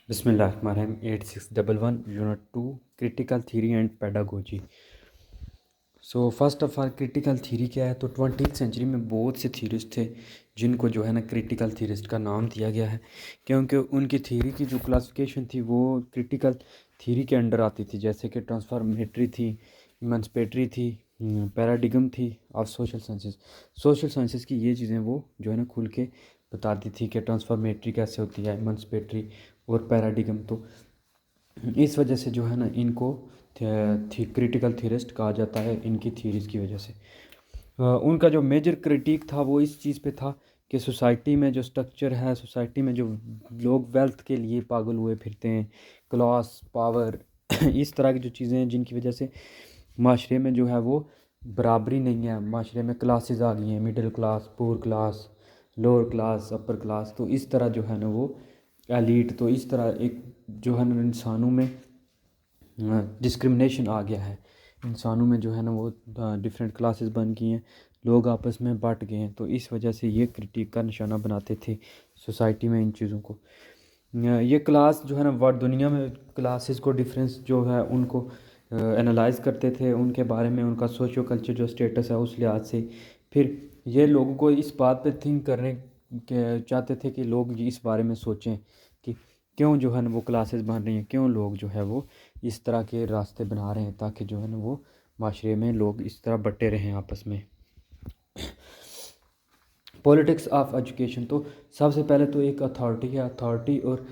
बिस्मिल्लाहिर्रहमानिर्रहीम 8611 unit 2 critical theory and pedagogy. So first of all critical theory क्या है? तो 20th सेंचुरी में बहुत से थ्योरिस्ट थे जिनको जो है ना क्रिटिकल थ्योरिस्ट का नाम दिया गया है, क्योंकि उनकी थ्योरी की जो क्लासिफिकेशन थी वो क्रिटिकल थ्योरी के अंडर आती थी, जैसे कि ट्रांसफॉर्मेटरी थी, इमांसिपेटरी थी, पैराडिगम थी और सोशल साइंसेस। सोशल साइंसेस की ये चीज़ें वो जो है ना खुल के बताती थी कि ट्रांसफॉर्मेटरी कैसे होती है, इमांसिपेटरी और पैराडिगम। तो इस वजह से जो है ना इनको क्रिटिकल थ्योरिस्ट कहा जाता है, इनकी थ्योरीज की वजह से। उनका जो मेजर क्रिटिक था वो इस चीज़ पे था कि सोसाइटी में जो स्ट्रक्चर है, सोसाइटी में जो लोग वेल्थ के लिए पागल हुए फिरते हैं, क्लास पावर इस तरह की जो चीज़ें हैं जिनकी वजह से माशरे में जो है वो बराबरी नहीं है। माशरे में क्लासेस आ गई हैं, middle class, poor class, lower class, upper class. तो इस तरह जो है ना वो एलीट, तो इस तरह एक जो है ना इंसानों में डिस्क्रिमिनेशन आ गया है। इंसानों में जो है ना वो डिफरेंट क्लासेस बन गई हैं, लोग आपस में बट गए हैं। तो इस वजह से ये क्रिटिक का निशाना बनाते थे सोसाइटी में इन चीज़ों को। ये क्लास जो है ना वर्ल्ड दुनिया में क्लासेस को डिफरेंस जो है उनको एनालाइज करते थे, उनके बारे में उनका सोशो कल्चर जो स्टेटस है उस लिहाज से। फिर ये लोगों को इस बात पे थिंक करने के चाहते थे कि लोग इस बारे में सोचें कि क्यों जो है ना वो क्लासेस बन रही हैं, क्यों लोग जो है वो इस तरह के रास्ते बना रहे हैं, ताकि जो है ना वो माशरे में लोग इस तरह बटे रहें आपस में। पॉलिटिक्स ऑफ एजुकेशन, तो सबसे पहले तो एक अथॉरिटी है। अथॉरिटी और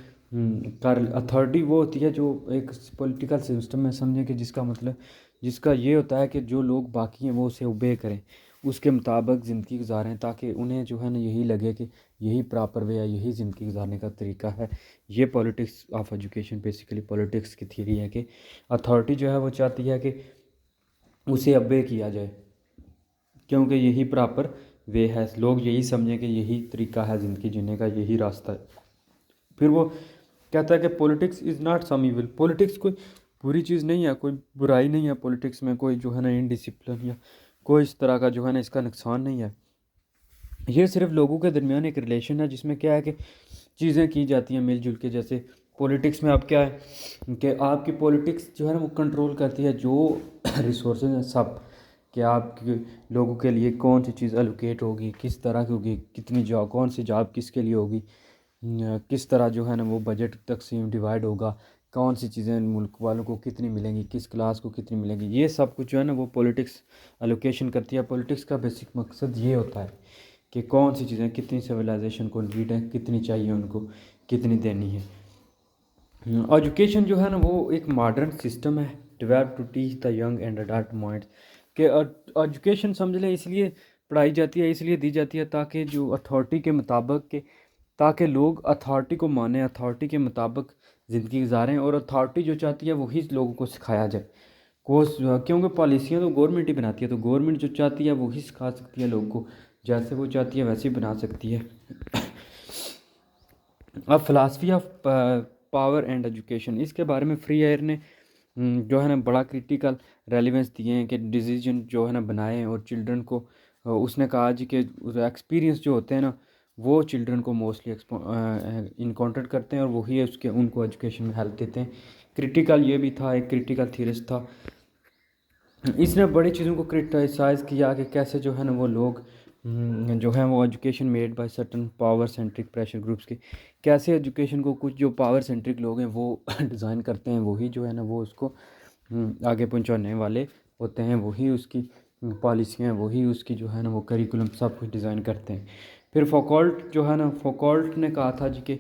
अथॉरिटी वो होती है जो एक पॉलिटिकल सिस्टम में समझें कि जिसका मतलब जिसका ये होता है कि जो लोग बाकी हैं वो उसे ओबे करें, उसके मुताबिक ज़िंदगी गुजारें, ताकि उन्हें जो है ना यही लगे कि यही प्रॉपर वे है, यही ज़िंदगी गुजारने का तरीका है। ये politics of education basically politics की थ्योरी है कि अथॉरिटी जो है वो चाहती है कि उसे ओबे किया जाए, क्योंकि यही प्रॉपर वे है, लोग यही समझें कि यही तरीका है ज़िंदगी जीने का, यही रास्ता है। फिर वो कहता है कि politics is not some evil. Politics कोई बुरी चीज़ नहीं है, कोई बुराई नहीं है पॉलिटिक्स में, कोई जो है ना इनडिसिप्लिन या कोई इस तरह का जो है ना इसका नुकसान नहीं है। ये सिर्फ लोगों के दरमियान एक रिलेशन है जिसमें क्या है कि चीज़ें की जाती हैं मिलजुल के। जैसे पॉलिटिक्स में अब क्या है कि आपकी पॉलिटिक्स जो है ना वो कंट्रोल करती है जो रिसोर्स हैं सब, कि आपके लोगों के लिए कौन सी चीज़ एलोकेट होगी, किस तरह की होगी, कितनी जॉब, कौन सी जॉब किसके लिए होगी, किस तरह जो है ना वो बजट तकसीम डिवाइड होगा, कौन सी चीज़ें मुल्क वालों को कितनी मिलेंगी, किस क्लास को कितनी मिलेंगी, ये सब कुछ जो है ना वो पॉलिटिक्स एलोकेशन करती है। पॉलिटिक्स का बेसिक मकसद ये होता है कि कौन सी चीज़ें कितनी सिविलाइजेशन को नीड है, कितनी चाहिए उनको, कितनी देनी है। एजुकेशन जो है ना वो एक मॉडर्न सिस्टम है develop to teach the young and adult minds, कि एजुकेशन समझ लें इसलिए पढ़ाई जाती है, इसलिए दी जाती है ताकि जो अथॉरिटी के मुताबिक के ताकि लोग अथॉरिटी को माने, अथॉरिटी के मुताबिक ज़िंदगी गुजारें, और अथॉरिटी जो चाहती है वही लोगों को सिखाया जाए। कोर्स क्योंकि पॉलिसियाँ तो गवर्नमेंट ही बनाती है, तो गवर्नमेंट जो चाहती है वही सिखा सकती है लोगों को, जैसे वो चाहती है वैसे ही बना सकती है। अब philosophy of power and education, इसके बारे में फ्री एयर ने जो है ना बड़ा क्रिटिकल रेलिवेंस दिए हैं कि डिसीजन जो है ना बनाए, और चिल्ड्रन को उसने कहा जी कि एक्सपीरियंस जो होते हैं ना वो चिल्ड्रन को मोस्टली इनकाउंटर करते हैं, और वही उसके उनको एजुकेशन में हेल्प देते हैं। क्रिटिकल ये भी था, एक क्रिटिकल थ्योरिस्ट था। इसने बड़ी चीज़ों को क्रिटिसाइज़ किया कि कैसे जो है ना वो लोग जो है वो education made by certain power centric pressure groups के, कैसे एजुकेशन को कुछ जो पावर सेंट्रिक लोग हैं वो डिज़ाइन करते हैं, वही जो है ना वो उसको आगे पहुंचाने वाले होते हैं, वही उसकी पॉलिसियाँ, वही उसकी जो है ना वो करिकुलम सब कुछ डिज़ाइन करते हैं। फिर फोकॉल्ट जो है ना, फोकॉल्ट ने कहा था जी कि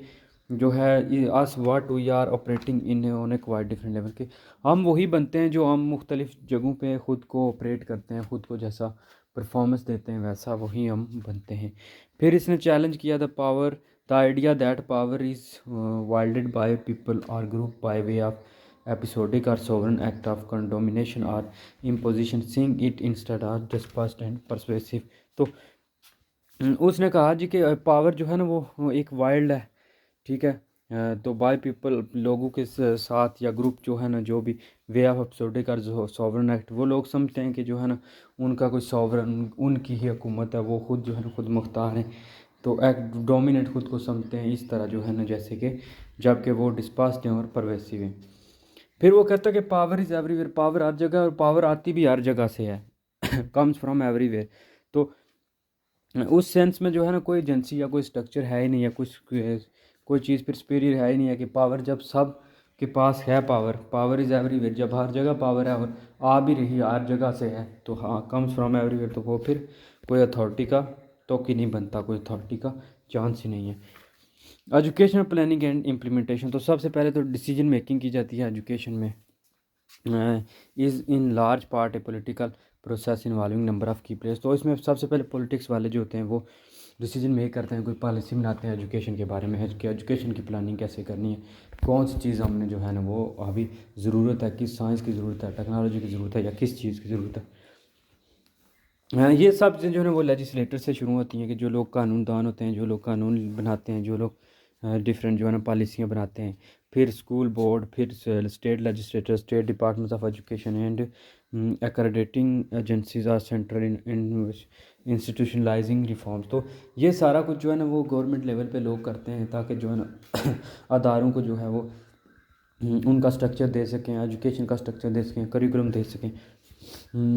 जो है as what we are operating in on a quite different level के, हम वही बनते हैं जो हम मुख्तलिफ जगहों पे ख़ुद को ऑपरेट करते हैं, ख़ुद को जैसा परफॉर्मेंस देते हैं वैसा वही हम बनते हैं। फिर इसने चैलेंज किया the idea that power is wielded by people और group by way of episodic और सोवरन एक्ट ऑफ कंडोमिनेशन और imposition, seeing it instead of just and persuasive. तो उसने कहा जी कि पावर जो है ना वो एक वाइल्ड है, ठीक है। तो बाय पीपल लोगों के साथ या ग्रुप जो है ना, जो भी वे ऑफ एपिसोडिक और सॉवरन एक्ट, वो लोग समझते हैं कि जो है ना उनका कोई सॉवरन, उनकी ही हुकूमत है, वो खुद जो है ना खुद मुख्तार हैं, तो एक्ट डोमिनेट खुद को समझते हैं। इस तरह जो है ना जैसे कि जबकि वो डिस्पर्स्ड हैं और परवेसिव हैं। फिर वो कहता है कि पावर इज़ एवरीवेयर, पावर हर जगह और पावर आती भी हर जगह से है कम्स फ्रॉम एवरीवेयर। तो उस सेंस में जो है ना कोई एजेंसी या कोई स्ट्रक्चर है ही नहीं है, कुछ कोई चीज़ फिर सुपीरियर है ही नहीं है कि पावर जब सब के पास है, पावर इज़ एवरीवेयर, जब हर जगह पावर है और आ भी रही हर जगह से है तो हाँ कम्स फ्रॉम एवरीवेयर, तो वो फिर कोई अथॉरिटी का तो कि नहीं बनता, कोई अथॉरिटी का चांस ही नहीं है। एजुकेशनल प्लानिंग एंड इम्प्लीमेंटेशन, तो सबसे पहले तो डिसीजन मेकिंग की जाती है एजुकेशन में, is in large part A political process involving number of की प्लेयर्स। तो इसमें सबसे पहले पॉलिटिक्स वाले जो होते हैं वो डिसीजन मेक करते हैं, कोई पॉलिसी बनाते हैं एजुकेशन के बारे में, कि एजुकेशन की प्लानिंग कैसे करनी है, कौन सी चीज़ हमने जो है ना वो अभी ज़रूरत है, किस साइंस की ज़रूरत है, टेक्नोलॉजी की ज़रूरत है या किस चीज़ की ज़रूरत है। ये सब चीज़ें जो है वो लेजिस्लेटर से शुरू होती हैं कि जो लोग कानूनदान होते हैं, जो लोग कानून बनाते हैं, जो लोग डिफरेंट जो है ना पॉलिसियाँ बनाते हैं, फिर स्कूल बोर्ड, फिर state legislator, state departments of education and accrediting agencies are central in institutionalising reforms. तो ये सारा कुछ जो है ना वो गवर्नमेंट लेवल पे लोग करते हैं ताकि जो है ना अदारों को जो है वो उनका स्ट्रक्चर दे सकें, एजुकेशन का स्ट्रक्चर दे सकें, करिकुलम दे सकें।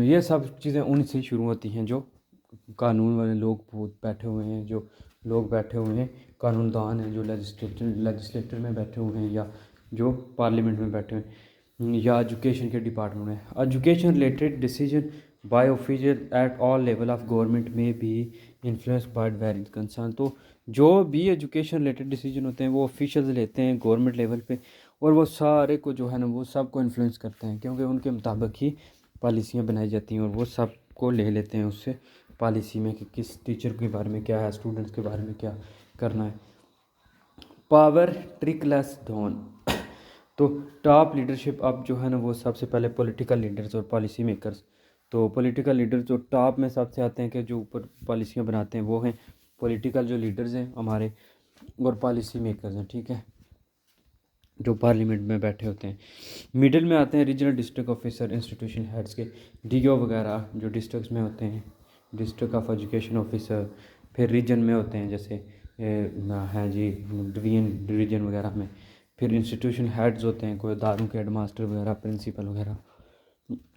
ये सब चीज़ें उनसे ही शुरू होती हैं जो कानून वाले लोग बैठे हुए हैं, जो लोग बैठे हुए हैं कानूनदान हैं, जो लेजिस्लेटर में बैठे हुए हैं या जो पार्लियामेंट में बैठे हुए हैं या एजुकेशन के डिपार्टमेंट में। Education related decision by official at all level of government में भी इन्फ्लुएंस बाय वेरियस कंसर्न। तो जो भी एजुकेशन रिलेटेड डिसीजन होते हैं वो ऑफिशियल्स लेते हैं गवर्नमेंट लेवल पे, और वो सारे को जो है ना वो सबको इन्फ्लुएंस करते हैं, क्योंकि उनके मुताबिक ही पॉलिसियाँ बनाई जाती हैं और वो सब को ले लेते हैं उससे पॉलिसी में कि किस टीचर के बारे में क्या है, स्टूडेंट्स के बारे में क्या करना है। पावर ट्रिकलेस डाउन, तो टॉप लीडरशिप अब जो है ना वो सबसे पहले पॉलिटिकल लीडर्स और पॉलिसी मेकर्स। तो पॉलिटिकल लीडर्स जो टॉप में सबसे आते हैं कि जो ऊपर पॉलिसियाँ बनाते हैं वो हैं पॉलिटिकल जो लीडर्स हैं हमारे, और पॉलिसी मेकर्स हैं, ठीक है, जो पार्लियामेंट में बैठे होते हैं। मिडिल में आते हैं regional district officer, institution heads के डीओ वगैरह जो डिस्ट्रिक्ट्स में होते हैं, डिस्ट्रिक्ट ऑफ एजुकेशन ऑफिसर। फिर रीजन में होते हैं जैसे हैं जी डिवीजन वगैरह में। फिर इंस्टीट्यूशन हेड्स होते हैं, कोई दारों के हेड मास्टर वगैरह, प्रिंसिपल वगैरह।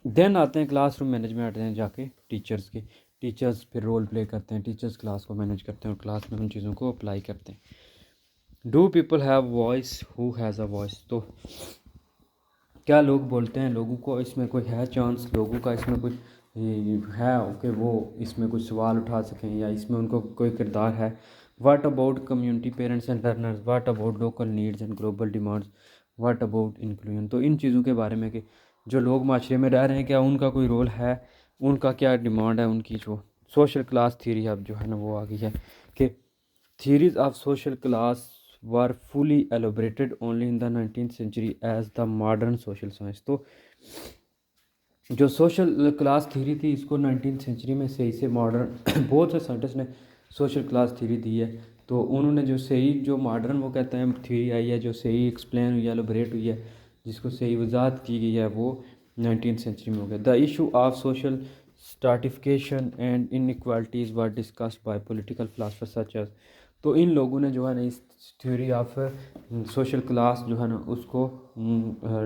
देन आते हैं क्लासरूम मैनेजमेंट, आते हैं जाके टीचर्स के। टीचर्स फिर रोल प्ले करते हैं, टीचर्स क्लास को मैनेज करते हैं और क्लास में उन चीज़ों को अप्लाई करते हैं। Do people have voice, who has a voice, तो क्या लोग बोलते हैं, लोगों को इसमें कोई है चांस, लोगों का इसमें कुछ है कि वो इसमें कुछ सवाल उठा सकें या इसमें उनको कोई किरदार है। What about community parents and learners, what about local needs and global demands, what about inclusion. तो इन चीज़ों के बारे में कि जो लोग माशरे में रह रहे हैं क्या उनका कोई रोल है, उनका क्या डिमांड है, उनकी जो सोशल क्लास थ्योरी अब जो है ना वो आ गई है कि theories of social class were fully elaborated only in the 19th century as the modern social science। तो जो सोशल क्लास थ्योरी थी इसको 19th सेंचुरी में सही से मॉडर्न बहुत से साइंटिस्ट ने सोशल क्लास थ्योरी दी है, तो उन्होंने जो सही जो मॉडर्न वो कहते हैं थ्योरी आई है, जो सही एक्सप्लेन हुई है, एलोबरेट हुई है, जिसको सही वजाहत की गई है, वो 19th सेंचुरी में हो गया। The issue of social stratification and inequalities were discussed by political philosopher such as. तो इन लोगों ने जो है ना इस थ्योरी ऑफ सोशल क्लास जो है ना उसको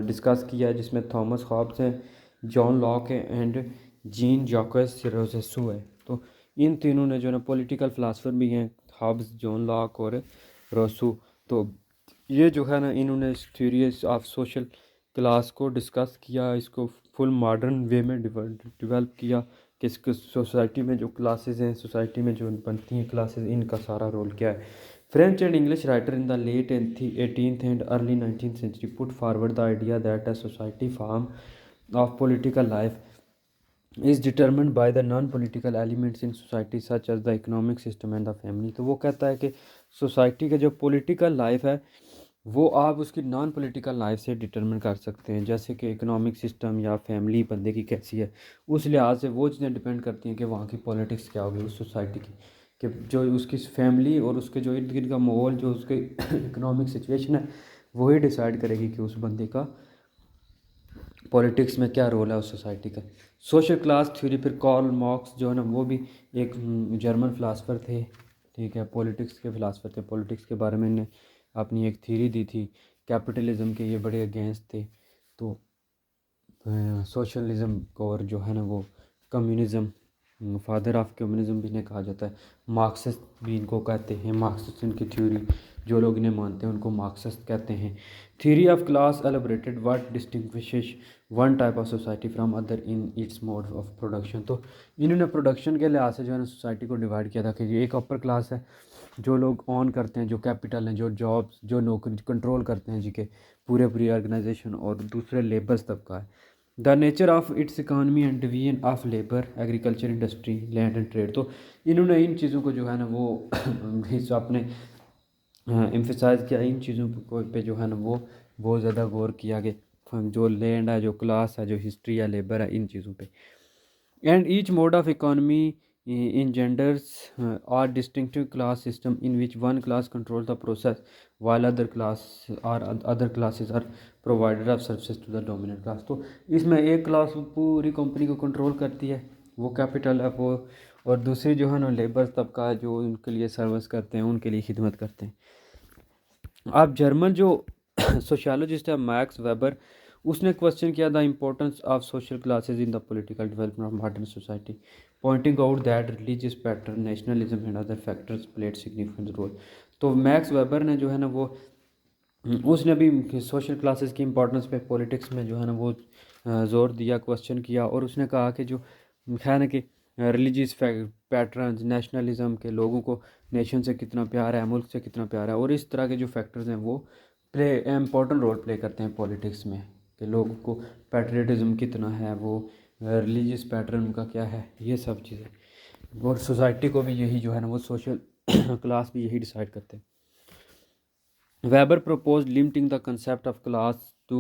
डिस्कस किया है, जिसमें थॉमस हॉब्स हैं, जॉन लॉक है एंड जीन जॉकस रोसेसू है। तो इन तीनों ने जो है ना पॉलिटिकल फिलासफर भी हैं, हॉब्स, जॉन लॉक और रोसू। तो ये जो है ना इन्होंने इस थ्योरी ऑफ सोशल क्लास को डिस्कस किया, इसको फुल मॉडर्न वे में डेवलप किया कि इसको सोसाइटी में जो क्लासेस हैं, सोसाइटी में जो बनती हैं क्लासेस, इनका सारा रोल क्या है। French and English writer in the late 18th and early 19th century put forward the idea that a society form of political life is determined by the non-political elements in society such as the economic system and the family। तो वो कहता है कि society का जो political life है वो आप उसकी नॉन पॉलिटिकल लाइफ से डिटरमिन कर सकते हैं, जैसे कि इकोनॉमिक सिस्टम या फैमिली बंदे की कैसी है, उस लिहाज से वो चीज़ें डिपेंड करती हैं कि वहाँ की पॉलिटिक्स क्या होगी उस सोसाइटी की, कि जो उसकी फैमिली और उसके जो इर्द गिर्द का माहौल, जो उसके इकोनॉमिक सिचुएशन है, वही डिसाइड करेगी कि उस बंदे का पॉलिटिक्स में क्या रोल है उस सोसाइटी का। सोशल क्लास थ्योरी, फिर कार्ल मार्क्स जो है ना वो भी एक जर्मन फ़िलासफ़र थे, ठीक है, पॉलिटिक्स के फ़िलासफ़र थे, पॉलिटिक्स के बारे में इन्हें अपनी एक थ्योरी दी थी कैपिटलिज्म के, ये बड़े अगेंस्ट थे। तो सोशलिज्म को और जो है ना वो कम्युनिज़म, फादर ऑफ कम्युनिज़म भी इन्हें कहा जाता है। मार्क्सिस्ट भी इनको कहते हैं, मार्क्सिस्ट इनकी थ्योरी जो लोग इन्हें मानते हैं उनको मार्क्सिस्ट कहते हैं। Theory of class elaborated what distinguishes one type of society from other in its mode of production. तो इन्होंने प्रोडक्शन के लिहाज से जो है ना सोसाइटी को डिवाइड किया था कि ये एक अपर क्लास है, जो लोग ऑन करते हैं, जो कैपिटल हैं, जो जॉब्स, जो नौकरी कंट्रोल करते हैं जी के पूरी ऑर्गेनाइजेशन, और दूसरे लेबर्स तबका है। The nature of its economy and division of labour, agriculture, industry, land and trade. तो इन्होंने इन चीज़ों को जो है ना वो हिस्सा अपने एम्फेसाइज किया, इन चीज़ों को पे जो है ना वो बहुत ज़्यादा गौर किया कि जो लैंड है, जो क्लास है, जो हिस्ट्री है, लेबर है, इन चीज़ों पे। And each mode of economy in genders are distinctive class system in which one class controls the process while other classes are provider of services to the dominant class। तो इसमें एक class पूरी company को control करती है, वो capital है वो, और दूसरी जो है ना लेबर तबका है जो उनके लिए सर्विस करते हैं, उनके लिए खिदमत करते हैं। अब जर्मन जो सोशियोलॉजिस्ट है मैक्स वेबर, उसने क्वेश्चन किया the importance of social classes in the political development of modern society, pointing out that religious pattern, nationalism and other factors played significant role. तो मैक्स वेबर ने जो है ना वो उसने भी सोशल क्लासेस की इंपॉर्टेंस पे पॉलिटिक्स में जो है ना वो ज़ोर दिया, क्वेश्चन किया, और उसने कहा कि जो है ना कि रिलीजियस पैटर्न्स, नेशनलिज्म के लोगों को नेशन से कितना प्यार है, मुल्क से कितना प्यार है, और इस तरह के जो फैक्टर्स हैं वो इम्पोर्टेंट रोल प्ले करते हैं पॉलिटिक्स में, कि लोगों को पैट्रियटिज्म कितना है, वो रिलीजियस पैटर्न उनका क्या है, ये सब चीज़ें। और सोसाइटी को भी यही जो है ना वो सोशल क्लास भी यही डिसाइड करते हैं। Weber proposed limiting the concept of class to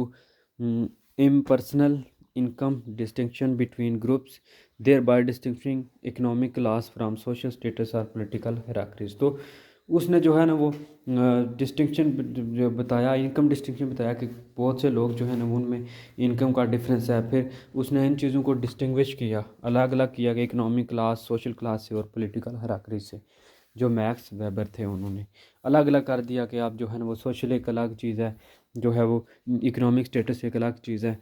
impersonal income distinction between groups, thereby distinguishing economic class from social status or political hierarchies। तो उसने जो है ना वो डिस्टिंक्शन बताया, इनकम डिस्टिंक्शन बताया कि बहुत से लोग जो है ना उनमें इनकम का डिफरेंस है। फिर उसने इन चीज़ों को डिस्टिंग्विश किया, अलग अलग किया कि इकोनॉमिक क्लास, सोशल क्लास से और पॉलिटिकल हायरार्की से। जो मैक्स वेबर थे उन्होंने अलग अलग कर दिया कि आप जो है ना वो सोशल एक अलग चीज़ है, जो है वो इकोनॉमिक स्टेटस एक अलग चीज़ है,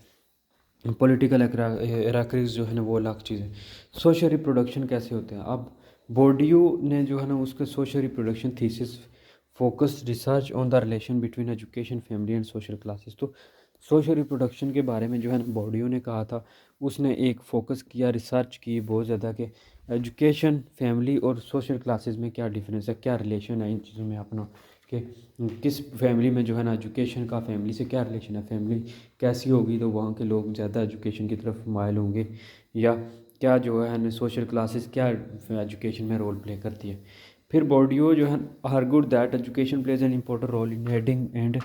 पॉलिटिकल हायरार्कीज जो है ना वो अलग चीज़ है। सोशल रिप्रोडक्शन कैसे होते हैं, अब बोर्डियो ने जो है ना उसके social reproduction thesis focus research on the relation between education, family and social classes. तो सोशल रिप्रोडक्शन के बारे में जो है ना बोर्डियो ने कहा था, उसने एक फ़ोकस किया, रिसर्च की बहुत ज़्यादा कि एजुकेशन, फैमिली और सोशल क्लासेस में क्या डिफरेंस है, क्या रिलेशन है इन चीज़ों में अपना, कि किस फैमिली में जो है ना एजुकेशन का फैमिली से क्या रिलेशन है, फैमिली कैसी होगी तो वहाँ के लोग ज़्यादा एजुकेशन की तरफ माइल होंगे, या क्या जो है ना सोशल क्लासेस क्या एजुकेशन में रोल प्ले करती है। फिर बोर्डियो जो है argued that education plays an important role in heading and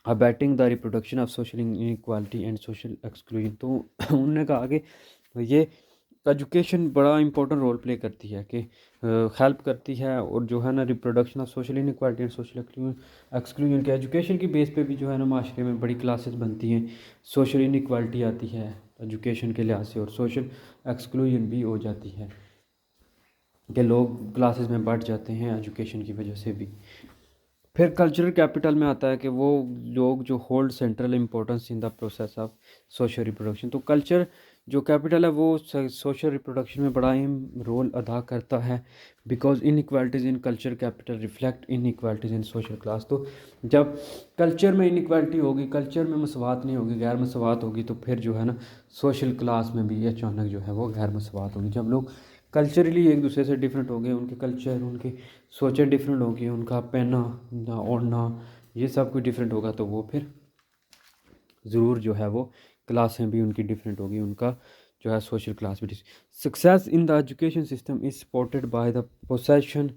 abetting the reproduction of social inequality and social exclusion. तो उन्होंने कहा कि ये एजुकेशन बड़ा इंपॉर्टेंट रोल प्ले करती है, कि हेल्प करती है, और जो है ना reproduction of social inequality and social exclusion के एजुकेशन की बेस पे भी जो है ना माशरे में बड़ी क्लासेस बनती हैं, सोशल इनइक्वालिटी आती है एजुकेशन के लिहाज से, और सोशल एक्सक्लूजन भी हो जाती है कि लोग क्लासेस में बढ़ जाते हैं एजुकेशन की वजह से भी। फिर कल्चरल कैपिटल में आता है कि वो लोग जो hold central importance in the process of social reproduction. तो कल्चर जो कैपिटल है वो सोशल रिप्रोडक्शन में बड़ा अहम रोल अदा करता है, because inequalities in culture capital reflect inequalities in social class. तो जब कल्चर में इनइक्वालिटी होगी, कल्चर में मसवात नहीं होगी, गैर मसवात होगी, तो फिर जो है ना सोशल क्लास में भी अचानक जो है वो गैर मसवात होगी। जब लोग कल्चरली एक दूसरे से डिफरेंट हो गए, उनके कल्चर, उनकी सोचें डिफरेंट होगी, उनका पहनना ओढ़ना ये सब कुछ डिफरेंट होगा, तो वो फिर ज़रूर जो है वो क्लासें भी उनकी डिफरेंट होगी, उनका जो है सोशल क्लास भी। Success in the education system is supported by the possession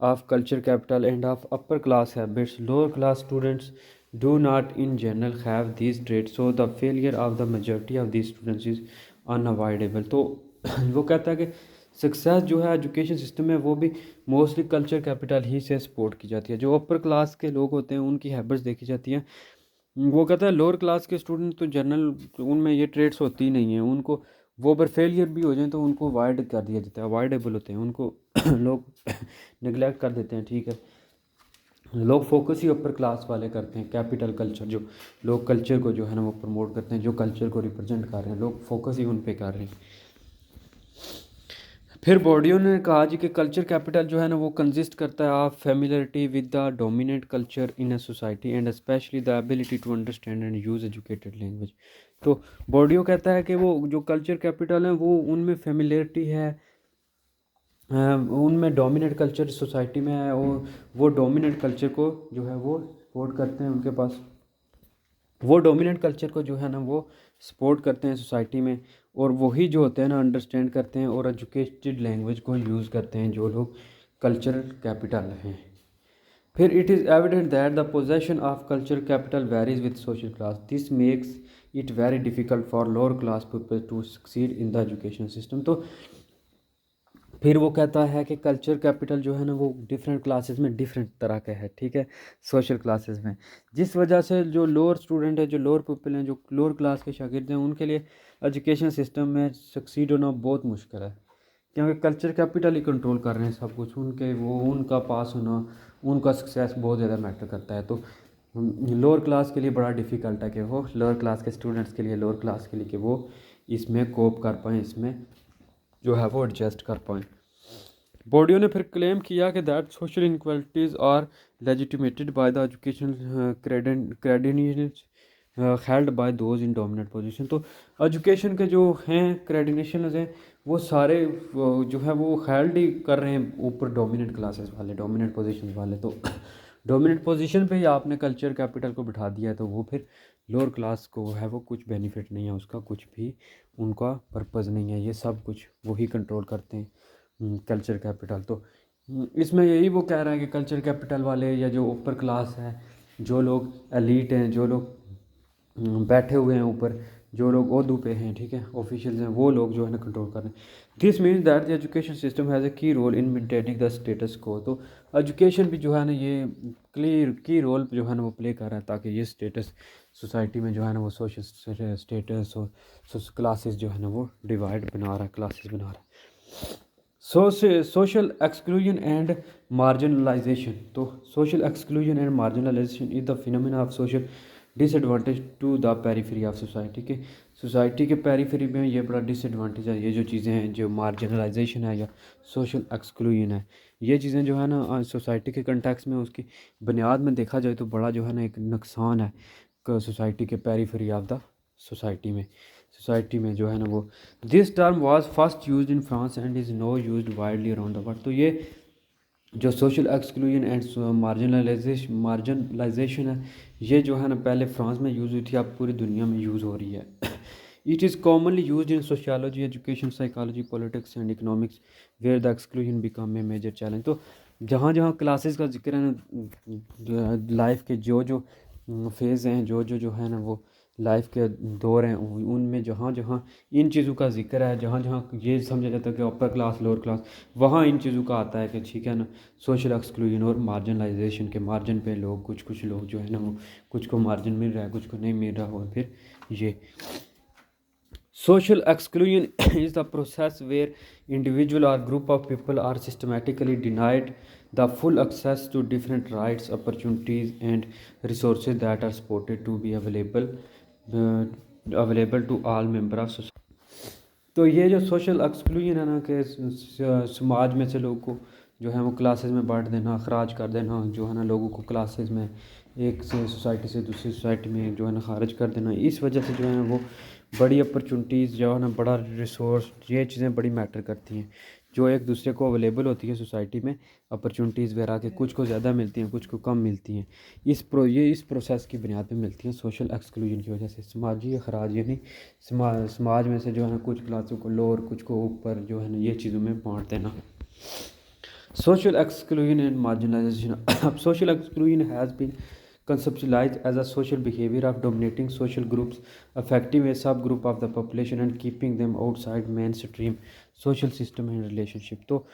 of culture capital end of upper class habits. Lower class students do not in general have this trade, so the failure of the majority of this students is unavoidable. तो वो कहता है कि success जो है education system में वो भी मोस्टली कल्चर कैपिटल ही से सपोर्ट की जाती है। जो अपर क्लास के लोग होते हैं उनकी हैबिट्स देखी जाती हैं। वो कहता है लोअर क्लास के स्टूडेंट तो जनरल उनमें ये ट्रेड्स होती ही नहीं है, उनको वो अगर फेलियर भी हो जाए तो उनको अवॉइड कर दिया जाता है, अवॉइडेबल होते हैं, उनको लोग निगलेक्ट कर देते हैं, ठीक है। लोग फोकस ही अपर क्लास वाले करते हैं, कैपिटल कल्चर, जो लोग कल्चर को जो है ना वो प्रमोट करते हैं, जो कल्चर को रिप्रेजेंट कर रहे हैं, लोग फोकस ही उन पे कर रहे हैं। फिर बॉर्डियो ने कहा जी कि कल्चर कैपिटल जो है ना वो कंसिस्ट करता है of familiarity with the dominant culture in a society and specially the ability to understand and use educated language. तो बॉर्डियो कहता है कि वो जो कल्चर कैपिटल है वो उनमें फेमिलियरिटी है, उनमें डोमिनेंट कल्चर सोसाइटी में है, और वो डोमिनेंट कल्चर को जो है वो सपोर्ट करते हैं, उनके पास वो डोमिनेंट कल्चर को जो है ना वो सपोर्ट करते हैं सोसाइटी में, और वही जो होते हैं ना अंडरस्टैंड करते हैं और एजुकेटेड लैंग्वेज को यूज़ करते हैं जो लोग कल्चरल कैपिटल हैं। फिर it is evident that the possession of culture capital varies with social class, this makes it very difficult for lower class people to succeed in the education system. तो फिर वो कहता है कि कल्चर कैपिटल जो है ना वो डिफरेंट क्लासेस में डिफरेंट तरह का है, ठीक है, सोशल क्लासेस में, जिस वजह से जो लोअर स्टूडेंट है, जो लोअर पीपल हैं, जो लोअर क्लास के शागिर्द हैं, उनके लिए एजुकेशन सिस्टम में सक्सीड होना बहुत मुश्किल है, क्योंकि कल्चर कैपिटल ही कंट्रोल कर रहे हैं सब कुछ, उनके वो उनका पास होना, उनका सक्सेस बहुत ज़्यादा मैटर करता है। तो लोअर क्लास के लिए बड़ा डिफ़िकल्ट है कि वो लोअर क्लास के स्टूडेंट्स के लिए, लोअर क्लास के लिए कि वो इसमें कोप कर पाएँ, इसमें जो है वो एडजस्ट कर पाएँ। बोर्डियो ने फिर क्लेम किया कि that social inequalities are legitimated by the education credentials held by those in dominant position. तो एजुकेशन के जो हैं क्रेडेंशियल्स हैं वो सारे जो है वो हेल्ड ही कर रहे हैं ऊपर डोमिनेंट क्लासेस वाले, डोमिनेंट पोजीशन वाले। तो डोमिनेंट पोजीशन पे ही आपने कल्चर कैपिटल को बिठा दिया, तो वो फिर लोअर क्लास को है वो कुछ बेनिफिट नहीं है, उसका कुछ भी उनका पर्पज़ नहीं है, ये सब कुछ वही कंट्रोल करते हैं कल्चर कैपिटल। तो इसमें यही वो कह रहा है कि कल्चर कैपिटल वाले या जो ऊपर क्लास है, जो लोग एलीट हैं, जो लोग बैठे हुए हैं ऊपर, जो लोग ओहदों पे हैं, ठीक है, ऑफिशियल्स हैं, वो लोग जो है ना कंट्रोल कर रहे हैं। This means that the education system has a key role in maintaining the status quo. तो एजुकेशन भी जो है ना ये क्लियर की रोल जो है ना वो प्ले कर रहा है, ताकि ये स्टेटस सोसाइटी में जो है ना वो सोशल स्टेटस और क्लासेस जो है ना वो डिवाइड बना रहा है, क्लासेस बना रहा है। Social exclusion and marginalisation. तो social exclusion and marginalisation is the phenomena of social disadvantage to the periphery of society के पेरिफेरी में ये बड़ा डिसएडवांटेज है। ये जो चीज़ें हैं, जो मार्जिनलाइजेशन है या सोशल एक्सक्लूजन है, ये चीज़ें जो है ना सोसाइटी के कंटेक्स में उसकी बुनियाद में देखा जाए तो बड़ा जो है ना एक नुकसान है सोसाइटी के पेरिफेरी ऑफ द सोसाइटी में जो है ना वो। This term was first used in France and is now used widely around the world. तो ये जो सोशल एक्सक्लूजन एंड मार्जिनलाइजेशन है, ये जो है ना पहले फ्रांस में यूज़ हुई थी, अब पूरी दुनिया में यूज़ हो रही है। It is commonly used in sociology, education, psychology, politics and economics where the exclusion become a major challenge. तो जहाँ जहाँ क्लासेस का जिक्र है ना, लाइफ के जो जो फेज़ हैं, जो है ना वो लाइफ के दौर हैं, उनमें जहाँ जहाँ इन चीज़ों का जिक्र है, जहाँ जहाँ ये समझा जाता है कि अपर क्लास लोअर क्लास, वहाँ इन चीज़ों का आता है कि ठीक है ना, सोशल एक्सक्लूजन और मार्जिनलाइजेशन के मार्जिन पे लोग, कुछ लोग जो है ना वो कुछ को मार्जिन मिल रहा है, कुछ को नहीं मिल रहा। और फिर ये social exclusion is the process where individual or group of people are systematically denied the full access to different rights, opportunities, and resources that are supported to be available to all member of society। तो ये जो social exclusion है ना कि समाज में से लोगों को जो है वो क्लासेस में बांट देना, खराज कर देना, जो है ना लोगों को क्लासेस में एक से सोसाइटी से दूसरी सोसाइटी में जो है ना खारिज कर देना, इस वजह से जो है ना वो बड़ी अपॉर्चुनिटीज़ जो है ना, बड़ा रिसोर्स, ये चीज़ें बड़ी मैटर करती हैं, जो एक दूसरे को अवेलेबल होती है सोसाइटी में, अपॉर्चुनिटीज़ वगैरह के कुछ को ज़्यादा मिलती हैं, कुछ को कम मिलती हैं। इस प्रोसेस की बुनियाद पे मिलती हैं सोशल एक्सक्लूजन की वजह से। समाजी खराज यानी समाज में से जो है ना कुछ क्लासों को लोअर, कुछ को ऊपर जो है ना ये चीज़ों में बांट देना। Social exclusion and marginalization. Social exclusion has been conceptualized as a social behavior of dominating social groups, affecting a subgroup of the population and keeping them outside mainstream social system and relationship। तो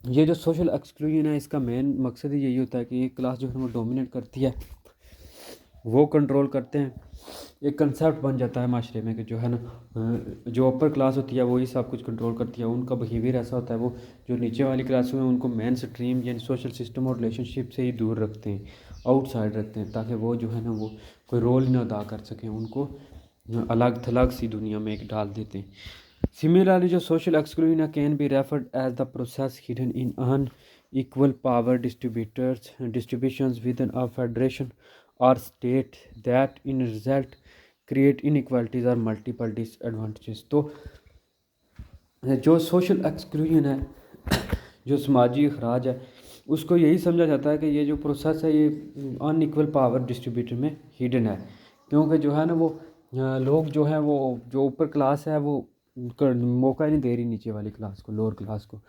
ये जो social exclusion है, इसका main मकसद ही यही होता है कि एक क्लास जो है वो डोमिनेट करती है, वो कंट्रोल करते हैं, एक कंसेप्ट बन जाता है माशरे में कि जो है ना जो अपर क्लास होती है वही सब कुछ कंट्रोल करती है, उनका बिहेवियर ऐसा होता है, वो जो नीचे वाली क्लास में उनको मेन स्ट्रीम यानी सोशल सिस्टम और रिलेशनशिप से ही दूर रखते हैं, आउटसाइड रखते हैं, ताकि वो जो है ना वो कोई रोल ना अदा कर सकें, उनको अलग थलग सी दुनिया में एक डाल देते हैं। Similarly, जो social exclusion can be referred as the process hidden in unequal power distributions within a federation or state that in result create inequalities or multiple disadvantages। तो जो सोशल एक्सक्लूजन है, जो समाजी अखराज है, उसको यही समझा जाता है कि ये जो प्रोसेस है ये अनइक्वल पावर डिस्ट्रीब्यूशन में हिडन है, क्योंकि जो है ना वो लोग जो हैं वो जो ऊपर क्लास है वो मौका ही नहीं दे रही नीचे वाली क्लास को, लोअर क्लास को।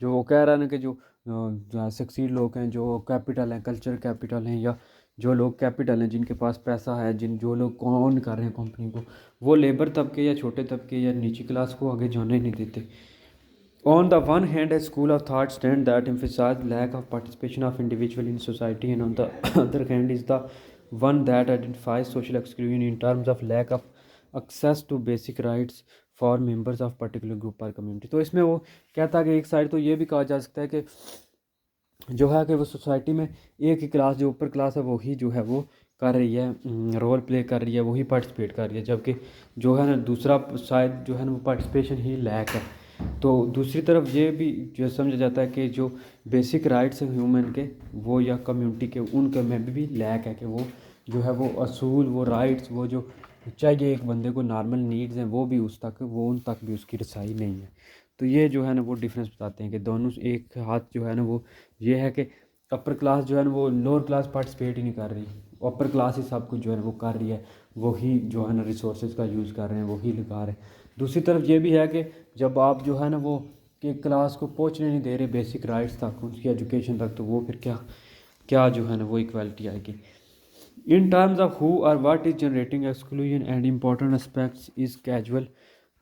जो वो कह रहा है ना कि जो सक्सीड लोग हैं, जो कैपिटल हैं, कल्चर कैपिटल हैं, या जो लोग कैपिटल हैं जिनके पास पैसा है, जो लोग ऑन कर रहे हैं कंपनी को, वो लेबर तबके या छोटे तबके या नीची क्लास को आगे जाने ही नहीं देते। On the one hand, a school of thought stand that emphasize lack of participation of individual in society, and on the other hand is the one that identifies social exclusion in terms of lack of access to basic rights for members of particular group or community। तो इसमें वो कहता है कि एक side तो ये भी कहा जा सकता है कि जो है कि वो सोसाइटी में एक ही क्लास, जो ऊपर क्लास है वही जो है वो कर रही है, रोल प्ले कर रही है, वही पार्टिसिपेट कर रही है, जबकि जो है ना दूसरा साइड जो है ना वो पार्टिसिपेशन ही लैक है। तो दूसरी तरफ ये भी जो समझा जाता है कि जो बेसिक राइट्स हैं ह्यूमन के, वो या कम्युनिटी के, उनके में भी लैक है, कि वो जो है वो असूल, वो राइट्स, वो जो चाहिए एक बंदे को नॉर्मल नीड्स हैं, वो भी उस तक, वो उन तक भी उसकी रसाई नहीं है। तो ये जो है ना वो डिफरेंस बताते हैं कि दोनों एक हाथ जो है ना वो ये है कि अपर क्लास जो है ना वो लोअर क्लास पार्टिसिपेट ही नहीं कर रही, अपर क्लास ही सब कुछ जो है ना वो कर रही है, वही जो है ना रिसोर्सेज का यूज़ कर रहे हैं, वही लगा रहे हैं। दूसरी तरफ ये भी है कि जब आप जो है ना वो कि क्लास को पहुंचने नहीं दे रहे बेसिक राइट्स तक, उसकी एजुकेशन तक, तो वो फिर क्या क्या जो है ना वो इक्वालिटी आएगी। In terms of who or what is generating exclusion and important aspects is casual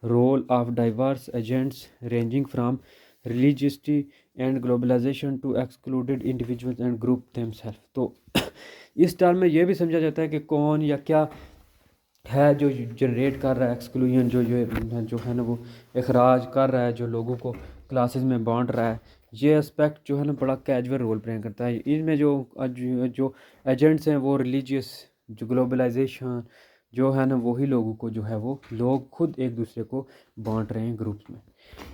role of diverse agents ranging from religiosity and globalization to excluded individuals and group themselves। तो इस टर्म में ये भी समझा जाता है कि कौन या क्या है जो जनरेट कर रहा है एक्सक्लूजन, जो है ना वो अखराज कर रहा है, जो लोगों को क्लासेस में बांट रहा है। ये एस्पेक्ट जो है ना बड़ा कैजुअल रोल प्ले करता है। इनमें जो एजेंट्स हैं वो रिलीजियस, जो ग्लोबलाइजेशन जो है ना वही लोगों को जो है वो लोग खुद एक दूसरे को बांट रहे हैं ग्रुप्स में।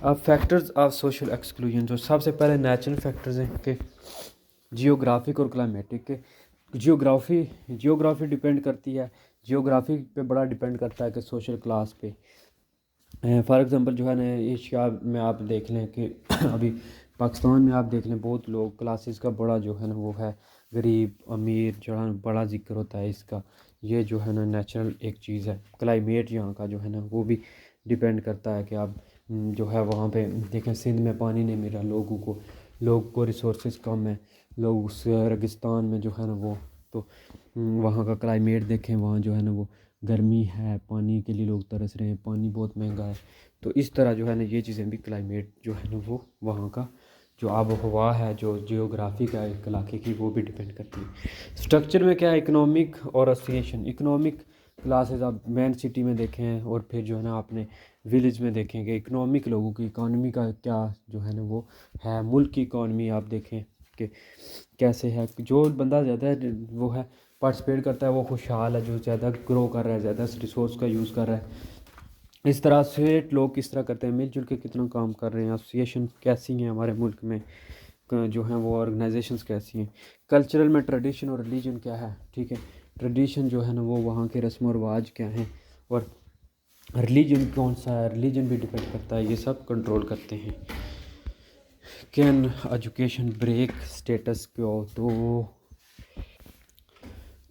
अब फैक्टर्स ऑफ सोशल एक्सक्लूजन, जो सबसे पहले नेचुरल फैक्टर्स हैं कि जियोग्राफिक और क्लाइमेटिक के। जियोग्राफी डिपेंड करती है, जियोग्राफी पे बड़ा डिपेंड करता है कि सोशल क्लास पे। फॉर एग्ज़ाम्पल जो है ना एशिया में आप देख लें कि अभी पाकिस्तान में आप देख लें बहुत लोग क्लासेस का बड़ा जो है ना वो है, गरीब अमीर जो है बड़ा जिक्र होता है इसका। ये जो है ना नेचुरल एक चीज़ है। क्लाइमेट यहाँ का जो है ना वो भी डिपेंड करता है कि आप जो है वहाँ पे देखें, सिंध में पानी नहीं मिल रहा लोगों को रिसोर्सेज कम है, लोग उस रेगिस्तान में जो है ना वो, तो वहाँ का क्लाइमेट देखें, वहाँ जो है ना वो गर्मी है, पानी के लिए लोग तरस रहे हैं, पानी बहुत महंगा है। तो इस तरह जो है ना ये चीज़ें भी क्लाइमेट जो है ना वो वहाँ का जो आब व हवा है, जो जियोग्राफी का एक इलाके की, वो भी डिपेंड करती है। स्ट्रक्चर में क्या है, इकोनॉमिक और एसोसिएशन। इकोनॉमिक क्लासेस आप मेन सिटी में देखें और फिर जो है ना आपने विलेज में देखें कि इकोनॉमिक लोगों की इकॉनमी का क्या जो है ना वो है, मुल्क की इकॉनमी आप देखें कि कैसे है। जो बंदा ज़्यादा वो है पार्टिसिपेट करता है वो खुशहाल है, जो ज़्यादा ग्रो कर रहा है, ज़्यादा रिसोर्स का यूज़ कर रहा है। इस तरह से लोग किस तरह करते हैं, मिलजुल के कितना काम कर रहे हैं, एसोसिएशन कैसी हैं हमारे मुल्क में, जो हैं वो ऑर्गेनाइजेशंस कैसी हैं। कल्चरल में ट्रेडिशन और रिलीजन क्या है, ठीक है, ट्रेडिशन जो है ना वो वहाँ के रस्म व रवाज क्या हैं, और रिलीजन कौन सा है, रिलीजन भी डिपेंड करता है, ये सब कंट्रोल करते हैं। कैन एजुकेशन ब्रेक स्टेटस क्यो,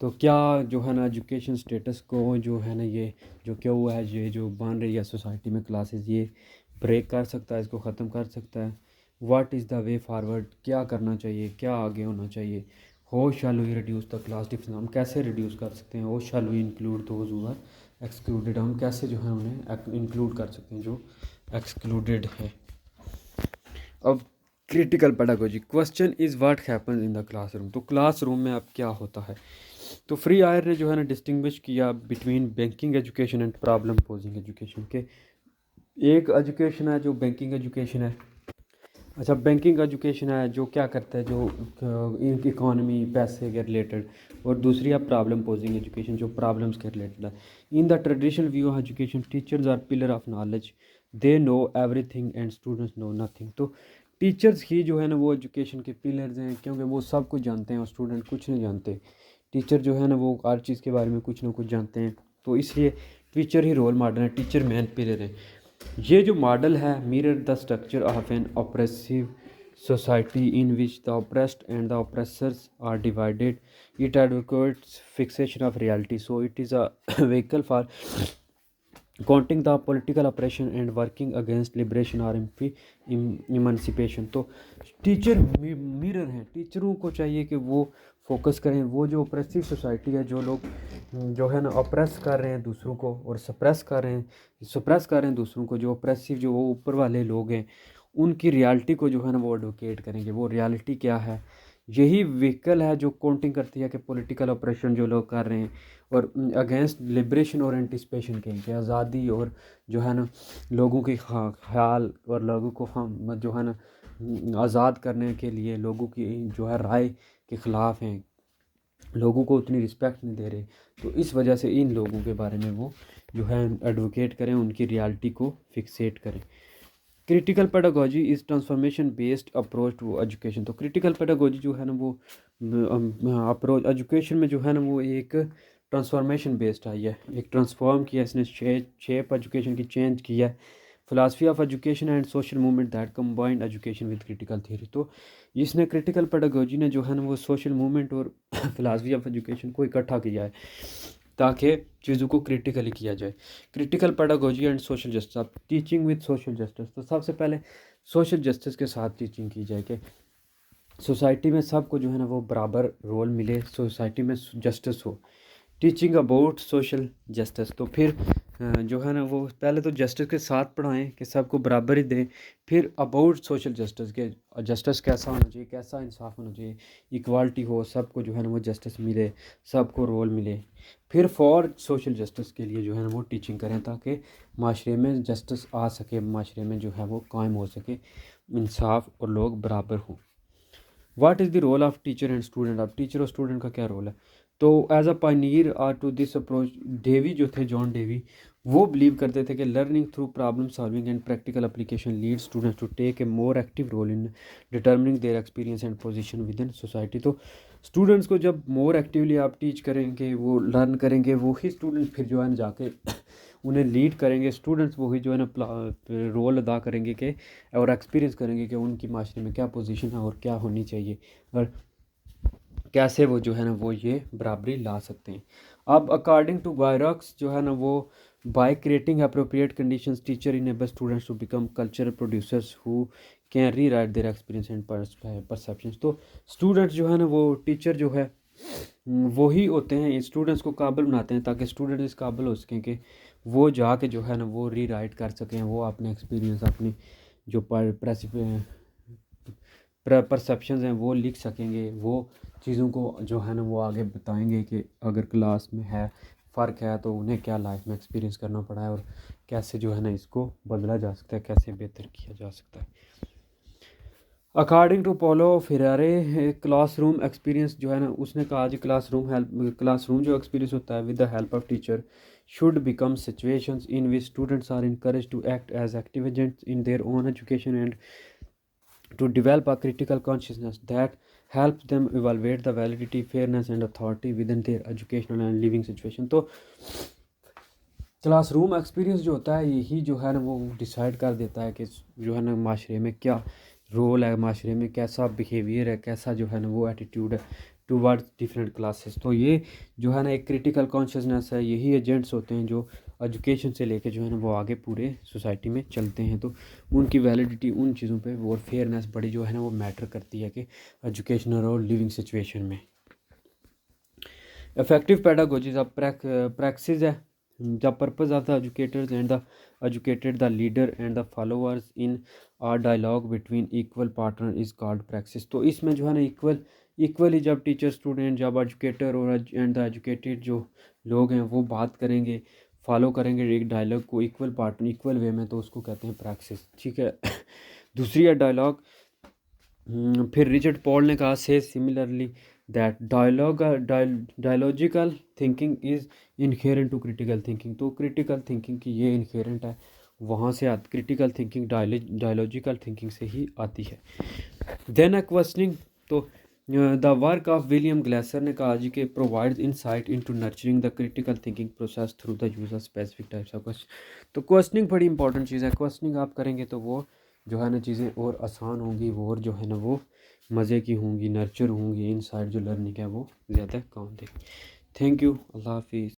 तो क्या जो है ना एजुकेशन स्टेटस को जो है ना ये जो क्या हुआ है, ये जो बन रही है सोसाइटी में क्लासेस, ये ब्रेक कर सकता है, इसको ख़त्म कर सकता है। What is the way forward, क्या करना चाहिए, क्या आगे होना चाहिए। How shall we reduce the class difference, हम कैसे रिड्यूस कर सकते हैं। How shall we include those who are excluded, हम कैसे जो है उन्हें इंक्लूड कर सकते हैं जो एक्सक्लूडेड है। अब critical pedagogy, question is what happens in the classroom, तो क्लासरूम में अब क्या होता है। तो फ्री आयर ने जो है ना डिस्टिंग्विश किया between banking education and problem posing education के। एक एजुकेशन है जो बैंकिंग एजुकेशन है। अच्छा, बैंकिंग एजुकेशन है जो क्या करता है, जो इकोनॉमी पैसे के रिलेटेड, और दूसरी है प्रॉब्लम पोजिंग एजुकेशन जो प्रॉब्लम्स के रिलेटेड है। In the traditional view of education teachers are pillar of knowledge, they know everything and students know nothing. तो टीचर्स ही जो है ना वो एजुकेशन के पिलर्स हैं, क्योंकि वो सब कुछ जानते हैं और स्टूडेंट कुछ नहीं जानते। टीचर जो है ना वो हर चीज़ के बारे में कुछ ना कुछ जानते हैं, तो इसलिए टीचर ही रोल मॉडल है, टीचर मैन पिलर है। ये जो मॉडल है mirror the structure of an oppressive society in which the oppressed and the oppressors are divided. It advocates fixation of reality, so it is a vehicle for counting the political operation and working against liberation और emancipation. तो teacher mirror हैं, टीचरों को चाहिए कि वो focus करें वो जो ऑप्रेसिव सोसाइटी है, जो लोग जो है ना ऑप्रेस कर रहे हैं दूसरों को और सप्रेस कर रहे हैं दूसरों को, जो ऑप्रेसिव जो वो ऊपर वाले लोग हैं उनकी रियलिटी को जो है ना वो एडवोकेट करेंगे। वो रियलिटी क्या है, यही व्हीकल है जो काउंटिंग करती है कि पॉलिटिकल ऑपरेशन जो लोग कर रहे हैं और अगेंस्ट लिबरेशन और एंटिसिपेशन के आज़ादी और जो है ना लोगों के ख्याल और लोगों को हम जो है ना आज़ाद करने के लिए लोगों की जो है राय के ख़िलाफ़ हैं, लोगों को उतनी रिस्पेक्ट नहीं दे रहे। तो इस वजह से इन लोगों के बारे में वो जो है एडवोकेट करें, उनकी रियलिटी को फिक्सेट करें। Critical pedagogy is transformation based approach to education. तो क्रिटिकल पेडागोजी जो है ना वो अप्रोच एजुकेशन में जो है ना वो एक ट्रांसफॉर्मेशन बेस्ड आई है, एक ट्रांसफॉर्म किया इसने, शेप एजुकेशन की चेंज किया है। Philosophy of education and social movement that combined education with critical theory. तो इसने क्रिटिकल पेडागोजी ने जो है ना वो सोशल मूवमेंट और फिलासफी ऑफ एजुकेशन को इकट्ठा किया है ताकि चीज़ों को क्रिटिकली किया जाए। Critical pedagogy and social justice, अब टीचिंग विद सोशल जस्टिस। तो सबसे पहले सोशल जस्टिस के साथ टीचिंग की जाए कि सोसाइटी में सबको जो है ना वो बराबर रोल मिले, सोसाइटी में जस्टिस हो। टीचिंग अबाउट सोशल जस्टिस, तो फिर जो है ना वो पहले तो जस्टिस के साथ पढ़ाएं कि सबको बराबर ही दें, फिर अबाउट सोशल जस्टिस के जस्टिस कैसा होना चाहिए, कैसा इंसाफ होना चाहिए, इक्वालिटी हो, सबको जो है ना वो जस्टिस मिले, सबको रोल मिले। फिर फॉर सोशल जस्टिस के लिए जो है ना वो टीचिंग करें ताकि माशरे में जस्टिस आ सके, माशरे में जो है वो कायम हो सके, इंसाफ और लोग बराबर हों। What is the role of teacher and student, अब टीचर और स्टूडेंट का क्या रोल है। तो as a pioneer or to this approach, Dewey जो थे, जॉन डेवी, वो बिलीव करते थे कि learning through problem solving and practical application lead students to take a more active role in determining their experience and position within society. तो students को जब मोर actively आप टीच करेंगे, वो लर्न करेंगे, वो ही स्टूडेंट फिर जो है ना जाके उन्हें लीड करेंगे। स्टूडेंट्स वही जो है ना रोल अदा करेंगे कि और एक्सपीरियंस करेंगे कि उनकी माशरे में क्या पोजीशन है और क्या होनी चाहिए और कैसे वो जो है ना वो ये बराबरी ला सकते हैं। अब अकॉर्डिंग टू वायरॉक्स जो है ना वो by creating appropriate conditions teacher enable students to become cultural producers who can rewrite their experience and perceptions. तो स्टूडेंट्स जो है ना वो टीचर जो है वही होते हैं, स्टूडेंट्स को काबिल बनाते हैं ताकि स्टूडेंट इस काबिल हो सकें कि वो जाके जो है ना वो री राइट कर सकें, वो अपने एक्सपीरियंस अपनी जो परसेप्शंस हैं वो लिख सकेंगे, वो चीज़ों को जो है ना वो आगे बताएंगे कि अगर क्लास में है फ़र्क है तो उन्हें क्या लाइफ में एक्सपीरियंस करना पड़ा है और कैसे जो है ना इसको बदला जा सकता है, कैसे बेहतर किया जा सकता है। According to Paulo Freire classroom experience जो है ना उसने कहा जी क्लासरूम जो एक्सपीरियंस होता है with the help of teacher should become situations in which students are encourage to act as active agents in their own education and to develop a critical consciousness that helps them evaluate the validity, fairness and authority within their educational and living situation। तो classroom experience जो होता है यही जो है ना वो decide कर देता है कि जो है ना माशरे में क्या रोल है, माशरे में कैसा बिहेवियर है, कैसा जो है ना वो एटीट्यूड है टूवर्ड्स डिफरेंट क्लासेस। तो ये जो है ना एक क्रिटिकल कॉन्शियसनेस है, यही एजेंट्स होते हैं जो एजुकेशन से लेके जो है ना वो आगे पूरे सोसाइटी में चलते हैं। तो उनकी वैलिडिटी उन चीज़ों पे और फेयरनेस बड़ी जो है ना वो मैटर करती है कि एजुकेशनल और लिविंग सिचुएशन में। इफेक्टिव पेडागोजी द प्रैक्टिस है the purpose of the educators and the educated the leader and the followers in a dialogue between equal partner is called praxis। तो इसमें जो है ना इक्वली जब टीचर स्टूडेंट, जब educator और एंड द एजुकेटेड जो लोग हैं वो बात करेंगे, फॉलो करेंगे एक डायलॉग को इक्वल वे में, तो उसको कहते हैं प्रैक्टिस, ठीक है। दूसरी है डायलॉग। फिर रिचर्ड पॉल ने कहा से similarly that dialogical thinking is inherent to critical thinking. तो क्रिटिकल थिंकिंग की ये इनहेरेंट है, वहाँ से क्रिटिकल थिंकिंग डायलॉजिकल थिंकिंग से ही आती है। देन अ क्वेश्चनिंग, तो the work of William Glaser ने कहा जी कि provides insight into nurturing the critical thinking process through the use of specific types of question. तो क्वेश्चनिंग बड़ी इंपॉर्टेंट चीज़ है। क्वेश्चनिंग आप करेंगे तो वो जो है ना चीज़ें और आसान होंगी, वो और जो है ना वो मज़े की होंगी, नर्चर होंगी, इनसाइट जो लर्निंग है वो ज़्यादा काम देगी। थैंक यू, अल्लाह हाफिज़।